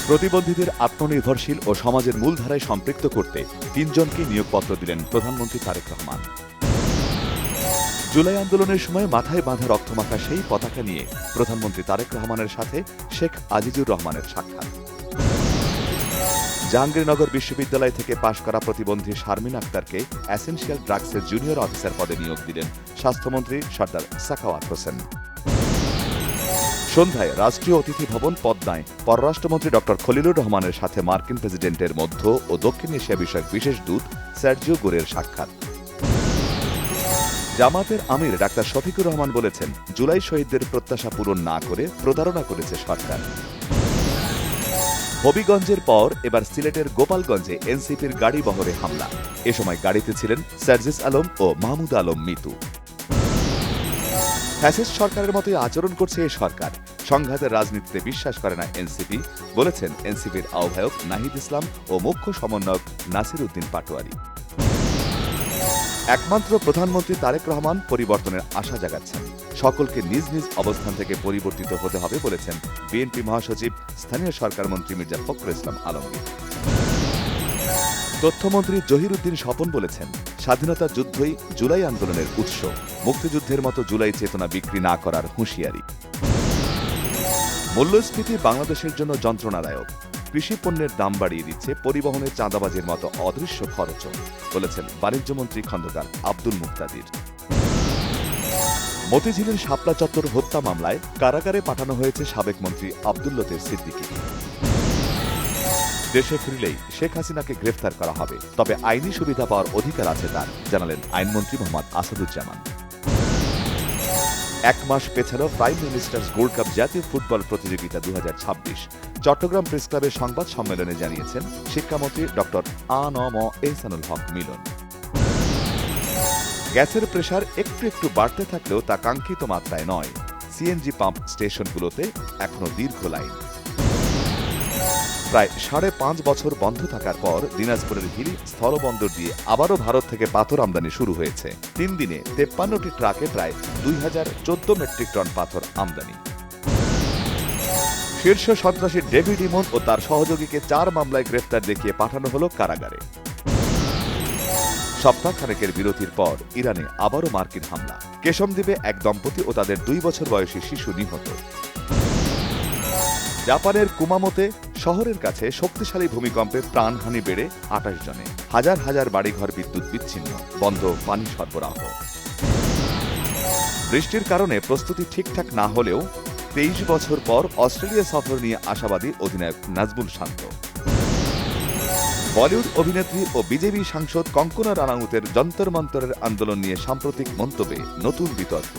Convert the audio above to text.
প্রতিবন্ধীদের আত্মনির্ভরশীল ও সমাজের মূলধারায় সম্পৃক্ত করতে ৩ জনকে নিয়োগপত্র দিলেন প্রধানমন্ত্রী তারেক রহমান। জুলাই আন্দোলনের সময় মাথায় বাঁধা রক্তমাখা সেই পতাকা নিয়ে প্রধানমন্ত্রী তারেক রহমানের সাথে শেখ আজিজুর রহমানের সাক্ষাৎ। জাহাঙ্গীরনগর বিশ্ববিদ্যালয় থেকে পাশ করা প্রতিবন্ধী শারমিন আক্তারকে এসেনশিয়াল ড্রাগসের জুনিয়র অফিসার পদে নিয়োগ দিলেন স্বাস্থ্যমন্ত্রী সর্দার সাখাওয়াত হোসেন। সন্ধ্যায় রাষ্ট্রীয় অতিথি ভবন পদ্মায় পররাষ্ট্রমন্ত্রী ড খলিলুর রহমানের সাথে মার্কিন প্রেসিডেন্টের মধ্য ও দক্ষিণ এশিয়া বিষয়ক বিশেষ দূত সার্জিও গোরের সাক্ষাৎ। জামাতের আমির ডাক্তার শফিকুর রহমান বলেছেন, জুলাই শহীদদের প্রত্যাশা পূরণ না করে প্রতারণা করেছে সরকার। হবিগঞ্জের পর এবার সিলেটের গোপালগঞ্জে এনসিপির গাড়ি বহরে হামলা। এ সময় গাড়িতে ছিলেন সার্জিস আলম ও মাহমুদ আলম মিতু। ফ্যাসিস্ট সরকারের মতোই আচরণ করছে এ সরকার। সংঘাতের রাজনীতিতে বিশ্বাস করে না এনসিপি, বলেছেন এনসিপির আহ্বায়ক নাহিদ ইসলাম ও মুখ্য সমন্বয়ক নাসির উদ্দিন পাটোয়ারি। একমাত্র প্রধানমন্ত্রী তারেক রহমান পরিবর্তনের আশা জাগাচ্ছেন। সকলকে নিজ নিজ অবস্থান থেকে পরিবর্তিত হতে হবে বলেছেন বিএনপি মহাসচিব স্থানীয় সরকার মন্ত্রী মির্জা ফখরুল ইসলাম আলমগীর। তথ্যমন্ত্রী জহির উদ্দিন স্বপন বলেছেন, স্বাধীনতা যুদ্ধই জুলাই আন্দোলনের উৎস। মুক্তিযুদ্ধের মতো জুলাই চেতনা বিক্রি না করার হুঁশিয়ারি। মূল্যস্ফীতি বাংলাদেশের জন্য যন্ত্রণাদায়ক। কৃষি পণ্যের দাম বাড়িয়ে দিচ্ছে পরিবহনের চাঁদাবাজির মতো অদৃশ্য খরচও, বলেছেন বাণিজ্যমন্ত্রী খন্দকার আব্দুল মুক্তাদির। মতিঝিলের শাপলা চত্বর হত্যা মামলায় কারাগারে পাঠানো হয়েছে সাবেক মন্ত্রী আব্দুল লতিফ সিদ্দিকী। দেশে ফিরলেই শেখ হাসিনাকে গ্রেফতার করা হবে, তবে আইনি সুবিধা পাওয়ার অধিকার আছে তার, জানালেন আইনমন্ত্রী মোহাম্মদ আসাদুজ্জামান। 1 মাস পেছানো প্রাইম মিনিস্টার্স গোল্ড কাপ জাতীয় ফুটবল প্রতিযোগিতা 2026। চট্টগ্রাম প্রেস ক্লাবের সংবাদ সম্মেলনে জানিয়েছেন শিক্ষামন্ত্রী ড আ.ন.ম এহসানুল হক মিলন। গ্যাসের প্রেসার একটু একটু বাড়তে থাকলেও তা কাঙ্ক্ষিত মাত্রায় নয়। সিএনজি পাম্প স্টেশনগুলোতে এখনো দীর্ঘ লাইন। প্রায় 5.5 বছর বন্ধ থাকার পর দিনাজপুরের হিলি স্থলবন্দর দিয়ে আবারও ভারত থেকে পাথর আমদানি শুরু হয়েছে। 3 দিনে 53টি ট্রাকে প্রায় 2014 মেট্রিক টন পাথর আমদানি। শীর্ষ সন্ত্রাসী ডেভিড ইমন ও তার সহযোগীকে 4 মামলায় গ্রেফতার দেখিয়ে পাঠানো হল কারাগারে। সপ্তাহখানেকের বিরতির পর ইরানে আবারও মার্কিন হামলা। কেশমদ্বীপে এক দম্পতি ও তাদের 2 বছর বয়সী শিশু নিহত। জাপানের কুমামোতে শহরের কাছে শক্তিশালী ভূমিকম্পে প্রাণহানি বেড়ে 28 জনে। হাজার হাজার বাড়িঘর বিদ্যুৎ বিচ্ছিন্ন, বন্ধ পানি সরবরাহ। বৃষ্টির কারণে প্রস্তুতি ঠিকঠাক না হলেও 23 বছর পর অস্ট্রেলিয়া সফর নিয়ে আশাবাদী অধিনায়ক নাজমুল শান্ত। বলিউড অভিনেত্রী ও বিজেপি সাংসদ কঙ্কনা রানাউতের যন্তর মন্তরের আন্দোলন নিয়ে সাম্প্রতিক মন্তব্যে নতুন বিতর্ক।